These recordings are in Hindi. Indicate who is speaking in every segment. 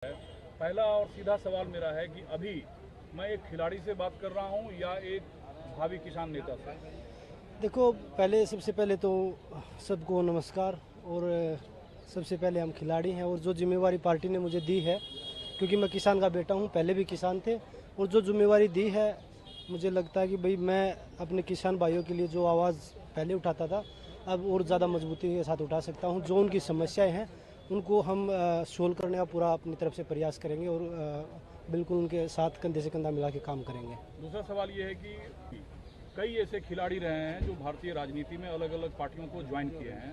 Speaker 1: पहला और सीधा सवाल मेरा है कि अभी मैं एक खिलाड़ी से बात कर रहा हूं या एक भावी किसान नेता से?
Speaker 2: देखो, सबसे पहले तो सबको नमस्कार। और सबसे पहले हम खिलाड़ी हैं और जो जिम्मेवारी पार्टी ने मुझे दी है, क्योंकि मैं किसान का बेटा हूं, पहले भी किसान थे, और जो जिम्मेवारी दी है मुझे लगता है कि भाई मैं अपने किसान भाइयों के लिए जो आवाज़ पहले उठाता था अब और ज़्यादा मजबूती के साथ उठा सकता हूं। जो उनकी समस्याएं हैं उनको हम सोल्व करने का पूरा अपनी तरफ से प्रयास करेंगे और बिल्कुल उनके साथ कंधे से कंधा मिला के काम करेंगे।
Speaker 1: दूसरा सवाल ये है कि कई ऐसे खिलाड़ी रहे हैं जो भारतीय राजनीति में अलग अलग पार्टियों को ज्वाइन किए हैं,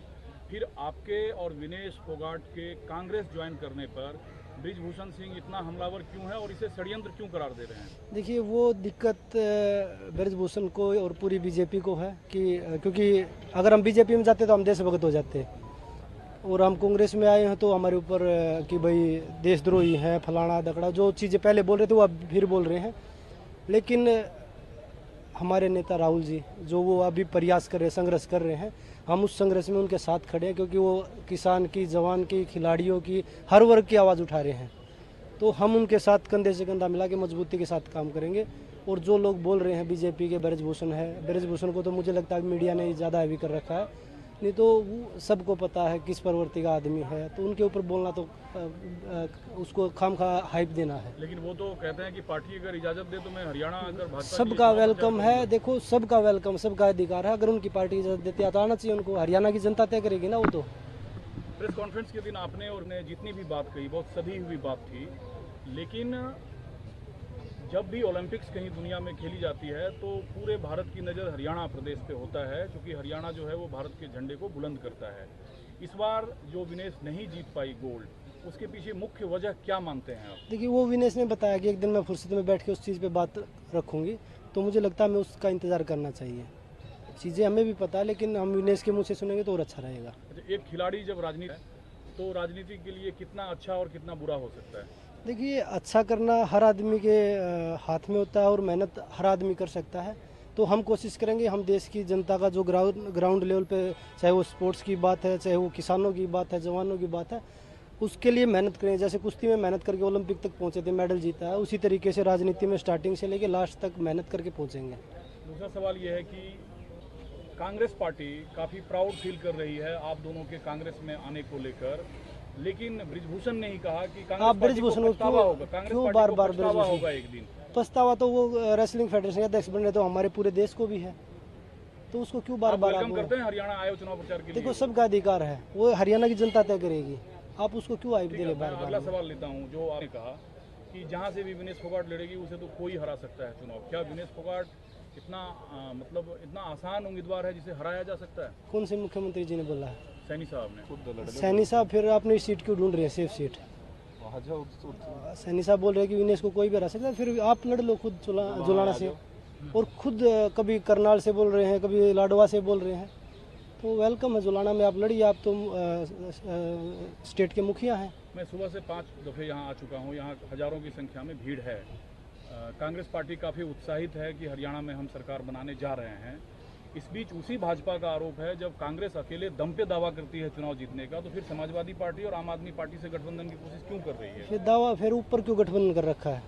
Speaker 1: फिर आपके और विनेश फोगाट के कांग्रेस ज्वाइन करने पर बृजभूषण सिंह इतना हमलावर क्यों है और इसे षड्यंत्र क्यों करार दे रहे हैं?
Speaker 2: देखिए, वो दिक्कत बृजभूषण को और पूरी बीजेपी को है कि क्योंकि अगर हम बीजेपी में जाते तो हम देशभक्त हो जाते, और हम कांग्रेस में आए हैं तो हमारे ऊपर कि भाई देशद्रोही हैं, फलाना दकड़ा, जो चीज़ें पहले बोल रहे थे वो अब फिर बोल रहे हैं। लेकिन हमारे नेता राहुल जी जो वो अभी प्रयास कर रहे हैं, संघर्ष कर रहे हैं, हम उस संघर्ष में उनके साथ खड़े हैं, क्योंकि वो किसान की, जवान की, खिलाड़ियों की, हर वर्ग की आवाज़ उठा रहे हैं। तो हम उनके साथ कंधे से कंधा मिला के मजबूती के साथ काम करेंगे। और जो लोग बोल रहे हैं बीजेपी के बृजभूषण को तो मुझे लगता है मीडिया ने ज़्यादा हैवी कर रखा है, नहीं तो वो सबको पता है किस प्रवृत्ति का आदमी है, तो उनके ऊपर बोलना तो उसको खामखा हाइप देना है।
Speaker 1: लेकिन वो तो कहते हैं कि पार्टी अगर इजाजत दे तो मैं हरियाणा अगर भाजपा
Speaker 2: सबका वेलकम है। देखो, सबका वेलकम, सबका अधिकार है। अगर उनकी पार्टी इजाजत देती है तो आना चाहिए उनको। हरियाणा की जनता तय करेगी ना वो तो।
Speaker 1: प्रेस कॉन्फ्रेंस के दिन आपने और ने जितनी भी बात कही बहुत सधी हुई बात थी, लेकिन जब भी ओलंपिक्स कहीं दुनिया में खेली जाती है तो पूरे भारत की नज़र हरियाणा प्रदेश पे होता है, क्योंकि हरियाणा जो है वो भारत के झंडे को बुलंद करता है। इस बार जो विनेश नहीं जीत पाई गोल्ड, उसके पीछे मुख्य वजह क्या मानते हैं आप?
Speaker 2: देखिए, वो विनेश ने बताया कि एक दिन मैं फुर्सत में बैठ के उस चीज़ पे बात रखूंगी, तो मुझे लगता है हमें उसका इंतज़ार करना चाहिए। चीज़ें हमें भी पता है, लेकिन हम विनेश के मुँह से सुनेंगे तो और अच्छा रहेगा।
Speaker 1: एक खिलाड़ी जब राजनीति तो राजनीति के लिए कितना अच्छा और कितना बुरा हो सकता है?
Speaker 2: देखिए, अच्छा करना हर आदमी के हाथ में होता है और मेहनत हर आदमी कर सकता है। तो हम कोशिश करेंगे, हम देश की जनता का जो ग्राउंड लेवल पे, चाहे वो स्पोर्ट्स की बात है, चाहे वो किसानों की बात है, जवानों की बात है, उसके लिए मेहनत करें। जैसे कुश्ती में मेहनत करके ओलंपिक तक पहुंचे थे, मेडल जीता है, उसी तरीके से राजनीति में स्टार्टिंग से लेके लास्ट तक मेहनत करके पहुँचेंगे।
Speaker 1: दूसरा सवाल ये है कि कांग्रेस पार्टी काफ़ी प्राउड फील कर रही है आप दोनों के कांग्रेस में आने को लेकर, लेकिन बृजभूषण ने ही कहा कि कांग्रेस
Speaker 2: बृजभूषण
Speaker 1: को पछतावा होगा, कांग्रेस पार्टी को पछतावा होगा एक दिन।
Speaker 2: पछतावा तो वो रेसलिंग फेडरेशन के अध्यक्ष बनने तो हमारे पूरे देश को भी है, तो उसको क्यों बार बार
Speaker 1: वेलकम करते हैं हरियाणा आए चुनाव प्रचार के लिए?
Speaker 2: देखो, सबका अधिकार है, वो हरियाणा की जनता तय करेगी, आप उसको क्यों आइब दे रहे बार बार?
Speaker 1: अगला सवाल लेता हूँ, जो आपने कहा कि जहाँ से भी विनेश फोगाट लड़ेगी उसे तो कोई हरा सकता है चुनाव, क्या विनेश फोगाट इतना इतना आसान उम्मीदवार है जिसे हराया जा सकता है?
Speaker 2: कौन से मुख्यमंत्री जी ने बोला है?
Speaker 1: सैनी साहब ने।
Speaker 2: सैनी साहब फिर अपनी सीट क्यों ढूंढ रहे हैं, सेफ सीट? सैनी साहब बोल रहे हैं कि विनेश को कोई भी हरा सकता है, फिर आप लड़ लो खुद जुलाना से। और खुद कभी करनाल से बोल रहे हैं, कभी लाडवा से बोल रहे हैं, तो वेलकम है जुलाना में, आप लड़िए। आप तो स्टेट के मुखिया हैं।
Speaker 1: मैं सुबह से 5 दफ़े यहाँ आ चुका हूँ, यहाँ हज़ारों की संख्या में भीड़ है। कांग्रेस पार्टी काफ़ी उत्साहित है कि हरियाणा में हम सरकार बनाने जा रहे हैं। इस बीच उसी भाजपा का आरोप है, जब कांग्रेस अकेले दम पे दावा करती है चुनाव जीतने का, तो फिर समाजवादी पार्टी और आम आदमी पार्टी से गठबंधन की कोशिश क्यों कर रही है?
Speaker 2: फिर दावा, फिर ऊपर क्यों गठबंधन कर रखा है?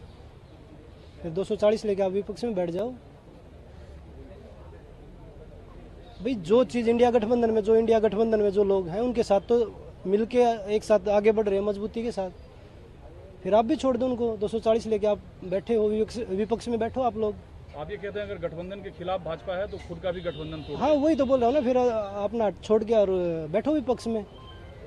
Speaker 2: फिर 240 लेके आप विपक्ष में बैठ जाओ। भाई, जो चीज़ इंडिया गठबंधन में जो लोग हैं उनके साथ तो मिलके एक साथ आगे बढ़ रहे हैं मजबूती के साथ, फिर आप भी छोड़ दो उनको। 240 लेके आप बैठे हो, विपक्ष में बैठो आप लोग।
Speaker 1: आप ये कहते हैं अगर गठबंधन के खिलाफ भाजपा है तो खुद का भी गठबंधन तोड़?
Speaker 2: हाँ, वही तो बोल रहा हूँ ना, फिर अपना छोड़ के और बैठो विपक्ष में।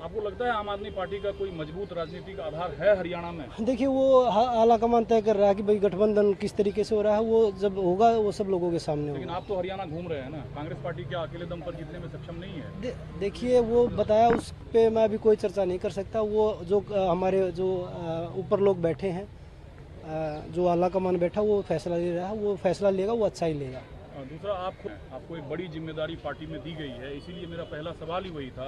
Speaker 1: आपको लगता है आम आदमी पार्टी का कोई मजबूत राजनीतिक आधार है हरियाणा में?
Speaker 2: देखिए, वो आला कमान तय कर रहा है कि भाई गठबंधन किस तरीके से हो रहा है, वो जब होगा वो सब लोगों के सामने होगा।
Speaker 1: लेकिन आप तो हरियाणा घूम रहे हैं ना, कांग्रेस पार्टी क्या अकेले दम पर जीतने में सक्षम नहीं है?
Speaker 2: देखिए, वो बताया, उस पे मैं अभी कोई चर्चा नहीं कर सकता। वो जो हमारे जो ऊपर लोग बैठे हैं, जो आला कमान बैठा, वो फैसला ले रहा है, वो फैसला लेगा, वो अच्छा ही लेगा।
Speaker 1: दूसरा, आपको एक बड़ी जिम्मेदारी पार्टी में दी गई है, इसीलिए मेरा पहला सवाल ही वही था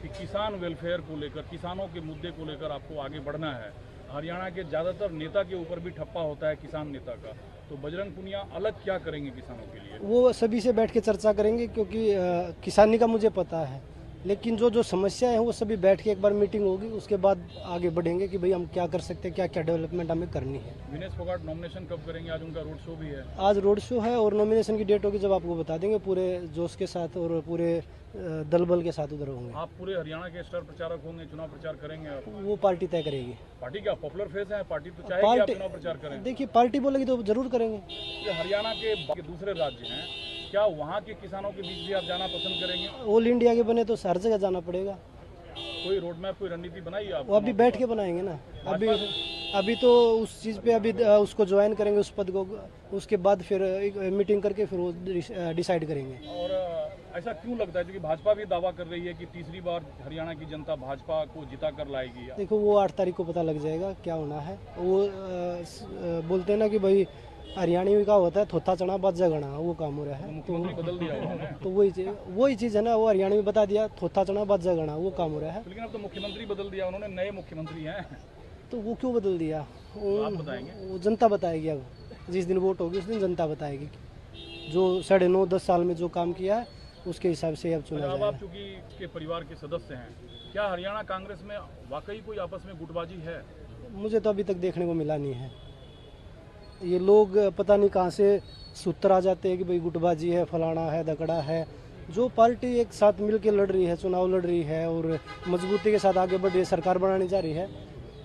Speaker 1: कि किसान वेलफेयर को लेकर, किसानों के मुद्दे को लेकर आपको आगे बढ़ना है। हरियाणा के ज़्यादातर नेता के ऊपर भी ठप्पा होता है किसान नेता का, तो बजरंग पुनिया अलग क्या करेंगे किसानों के लिए?
Speaker 2: वो सभी से बैठ के चर्चा करेंगे, क्योंकि किसानी का मुझे पता है, लेकिन जो जो समस्या है वो सभी बैठ के एक बार मीटिंग होगी, उसके बाद आगे बढ़ेंगे कि भाई हम क्या कर सकते हैं, क्या क्या डेवलपमेंट हमें करनी है।
Speaker 1: विनेश फोगाट नॉमिनेशन कब करेंगे? आज उनका रोड शो भी है।
Speaker 2: आज रोड शो है और नॉमिनेशन की डेट होगी जब आपको बता देंगे, पूरे जोश के साथ और पूरे दल बल के साथ उधर होंगे।
Speaker 1: आप पूरे हरियाणा के स्टार प्रचारक होंगे, चुनाव प्रचार करेंगे आप?
Speaker 2: वो पार्टी तय करेगी।
Speaker 1: पार्टी क्या पॉपुलर फेस है? पार्टी तो चाहेगी आप चुनाव प्रचार करें।
Speaker 2: देखिए पार्टी बोलेगी तो जरूर करेंगे।
Speaker 1: ये हरियाणा के दूसरे राज्य हैं, क्या वहाँ के किसानों के बीच भी आप जाना पसंद करेंगे?
Speaker 2: ऑल इंडिया के बने तो हर जगह जाना पड़ेगा।
Speaker 1: कोई रोड मैप, कोई रणनीति बनाई आप?
Speaker 2: वो अभी बैठ के बनाएंगे ना। अभी तो उस चीज़ पे अभी उसको ज्वाइन करेंगे उस पद को, उसके बाद फिर एक मीटिंग करके फिर वो डिसाइड करेंगे।
Speaker 1: और ऐसा क्यों लगता है, क्योंकि भाजपा भी दावा कर रही है कि तीसरी बार हरियाणा की जनता भाजपा को जिता कर लाएगी?
Speaker 2: देखो वो 8 तारीख को पता लग जाएगा क्या होना है। वो बोलते हैं ना कि भाई हरियाणवी का होता है थोथा चना बाजा गणा, वो काम हो रहा है।
Speaker 1: मुख्यमंत्री बदल दिया उन्होंने।
Speaker 2: तो वही चीज़ है ना, वो हरियाणवी बता दिया थोथा चना बाजा गणा, वो काम हो रहा है।
Speaker 1: लेकिन अब तो मुख्यमंत्री बदल दिया उन्होंने, नए मुख्यमंत्री हैं।
Speaker 2: तो वो क्यों बदल दिया?
Speaker 1: आप बताएंगे?
Speaker 2: वो जनता बताएगी। अब जिस दिन वोट होगी उस दिन जनता बताएगी। जो 9.5-10 साल में जो काम किया है उसके हिसाब से अब चुना
Speaker 1: अब
Speaker 2: जाएगा।
Speaker 1: आप चूंकि के परिवार के सदस्य हैं, क्या हरियाणा कांग्रेस में वाकई कोई आपस में गुटबाजी है?
Speaker 2: मुझे तो अभी तक देखने को मिला नहीं है। ये लोग पता नहीं कहाँ से सूत्र आ जाते हैं कि भाई गुटबाजी है, फलाना है, दकड़ा है। जो पार्टी एक साथ मिल के लड़ रही है, चुनाव लड़ रही है और मजबूती के साथ आगे बढ़ रही है, सरकार बनाने जा रही है,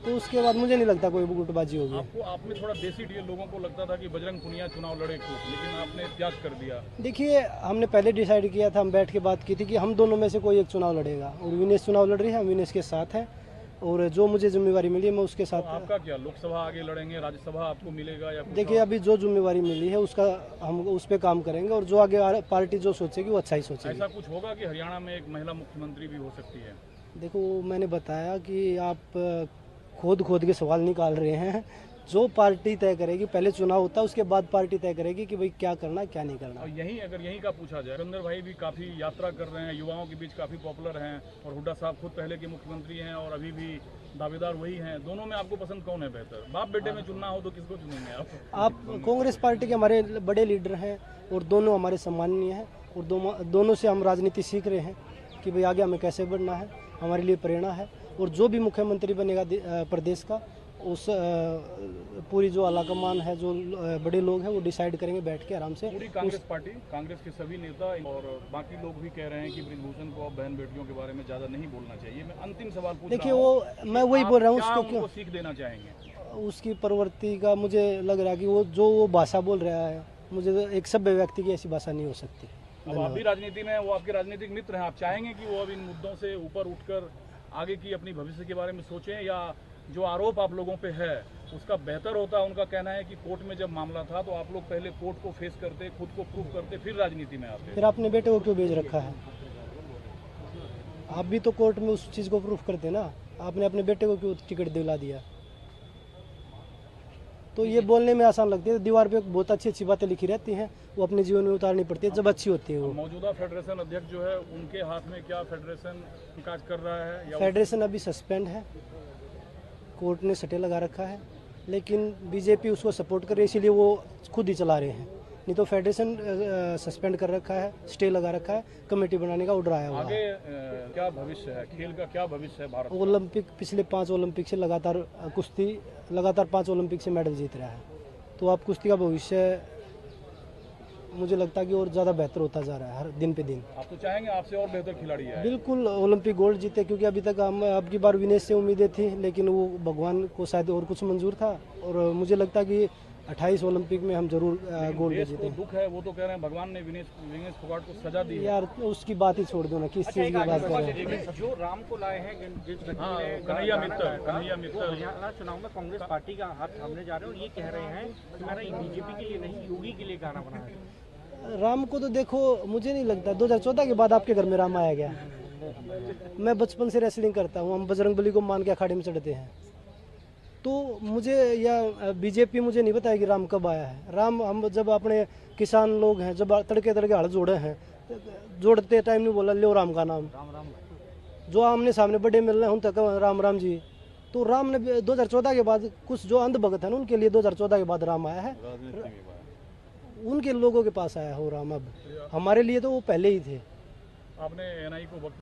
Speaker 2: तो उसके बाद मुझे नहीं लगता कोई गुटबाजी होगी।
Speaker 1: आपको आप में थोड़ा देसी डील, लोगों को लगता था कि बजरंग पुनिया चुनाव लड़े खूब, लेकिन आपने त्याग कर दिया।
Speaker 2: देखिए हमने पहले डिसाइड किया था, हम बैठ के बात की थी कि हम दोनों में से कोई एक चुनाव लड़ेगा और विनेश चुनाव लड़ रही है, हम विनेश के साथ हैं और जो मुझे जिम्मेवारी मिली है मैं उसके साथ।
Speaker 1: तो आपका क्या, लोकसभा आगे लड़ेंगे, राज्यसभा आपको मिलेगा या?
Speaker 2: देखिए अभी जो जिम्मेवारी मिली है उसका हम उस पर काम करेंगे और जो आगे पार्टी जो सोचेगी वो अच्छा ही सोचेगी।
Speaker 1: ऐसा कुछ होगा कि हरियाणा में एक महिला मुख्यमंत्री भी हो सकती है?
Speaker 2: देखो मैंने बताया कि आप खोद के सवाल निकाल रहे हैं। जो पार्टी तय करेगी, पहले चुनाव होता है उसके बाद पार्टी तय करेगी कि भाई क्या करना क्या नहीं करना।
Speaker 1: और यहीं का पूछा जाए, सुरेंद्र भाई भी काफ़ी यात्रा कर रहे हैं, युवाओं के बीच काफ़ी पॉपुलर हैं, और हुड्डा साहब खुद पहले के मुख्यमंत्री हैं और अभी भी दावेदार वही हैं। दोनों में आपको पसंद कौन है बेहतर? बाप बेटे में चुनना हो तो किसको चुनेंगे आप?
Speaker 2: आप कांग्रेस पार्टी के हमारे बड़े लीडर हैं और दोनों हमारे सम्माननीय हैं और दोनों से हम राजनीति सीख रहे हैं कि भाई आगे हमें कैसे बढ़ना है, हमारे लिए प्रेरणा है। और जो भी मुख्यमंत्री बनेगा प्रदेश का, उस पूरी जो आलाकमान है, जो बड़े लोग हैं वो डिसाइड करेंगे बैठ के आराम से।
Speaker 1: पूरी कांग्रेस पार्टी, कांग्रेस के सभी नेता और बाकी लोग भी कह रहे हैं कि ब्रिजभूषण को अब बहन बेटियों के बारे में ज़्यादा नहीं बोलना चाहिए। मैं अंतिम सवाल पूछ
Speaker 2: देखिए
Speaker 1: रहा हूं,
Speaker 2: वो मैं वही बोल रहा हूँ,
Speaker 1: क्या
Speaker 2: उसको क्यों
Speaker 1: उनको सीख देना चाहेंगे?
Speaker 2: उसकी प्रवृत्ति का मुझे लग रहा है कि वो भाषा बोल रहा है, मुझे एक सभ्य व्यक्ति की ऐसी भाषा नहीं हो सकती।
Speaker 1: अब आप भी राजनीति में, वो आपके राजनीतिक मित्र हैं, आप चाहेंगे कि वो अब इन मुद्दों से ऊपर उठकर आगे की अपनी भविष्य के बारे में सोचें, या जो आरोप आप लोगों पे है उसका बेहतर होता? उनका कहना है कि कोर्ट में जब मामला था तो आप लोग पहले कोर्ट को फेस करते, खुद को प्रूव करते, फिर राजनीति में आते।
Speaker 2: फिर आपने बेटे को क्यों भेज रखा है? आप भी तो कोर्ट में उस चीज़ को प्रूफ करते ना, आपने अपने बेटे को क्यों टिकट दिला दिया? तो ये बोलने में आसान लगती है, दीवार पे बहुत अच्छी अच्छी बातें लिखी रहती हैं, वो अपने जीवन में उतारनी पड़ती है जब अच्छी होती है। वो
Speaker 1: मौजूदा फेडरेशन अध्यक्ष जो है, उनके हाथ में क्या फेडरेशन काज कर रहा है? या
Speaker 2: फेडरेशन अभी सस्पेंड है, कोर्ट ने सटे लगा रखा है, लेकिन बीजेपी उसको सपोर्ट कर रही है, इसीलिए वो खुद ही चला रहे हैं। नहीं तो फेडरेशन सस्पेंड कर रखा है, स्टे लगा रखा है, कमेटी बनाने का ऑर्डर आया हुआ है।
Speaker 1: आगे क्या भविष्य है, खेल का क्या भविष्य है भारत?
Speaker 2: ओलंपिक, पिछले 5 ओलंपिक से लगातार कुश्ती, लगातार 5 ओलंपिक से मेडल जीत रहा है, तो आप कुश्ती का भविष्य मुझे लगता है कि और ज़्यादा बेहतर होता जा रहा है हर दिन पे दिन।
Speaker 1: आप तो चाहेंगे आपसे और बेहतर खिलाड़ी है?
Speaker 2: बिल्कुल ओलंपिक गोल्ड जीते, क्योंकि अभी तक हम अब की बार विनेश से उम्मीदें थी, लेकिन वो भगवान को शायद और कुछ मंजूर था, और मुझे लगता है कि 28 ओलंपिक में हम जरूर गोल्ड जीतेंगे।
Speaker 1: दुख है, वो तो कह रहे हैं भगवान ने विनेश फोगाट को सजा दी है।
Speaker 2: यार उसकी बात ही छोड़ दो ना, किस चीज़ की बात कर रहे हैं?
Speaker 3: जो राम को लाए हैं,
Speaker 1: कन्हैया मित्तल
Speaker 3: हरियाणा चुनाव में कांग्रेस पार्टी का हाथ थामने जा रहे हैं और ये कह रहे हैं कि मैंने बीजेपी के लिए नहीं, योगी के लिए गाना बनाया है।
Speaker 2: राम को तो देखो, मुझे नहीं लगता 2014 के बाद आपके घर में राम आया गया। मैं बचपन से रेसलिंग करता हूँ, हम बजरंगबली को मान के अखाड़े में चढ़ते हैं, तो मुझे या बीजेपी मुझे नहीं बताया कि राम कब आया है। राम हम जब अपने किसान लोग हैं, जब तड़के तड़के हल जोड़े हैं, जोड़ते टाइम नहीं बोला लो राम का नाम, जो आमने सामने बड़े मिल रहे हैं उन तक राम राम जी। तो राम ने 2014 के बाद, कुछ जो अंधभगत है ना उनके लिए 2014 के बाद राम आया है, उनके लोगों के पास आया हो राम। अब हमारे लिए तो वो पहले ही थे।
Speaker 1: आपने एनआई को वक्त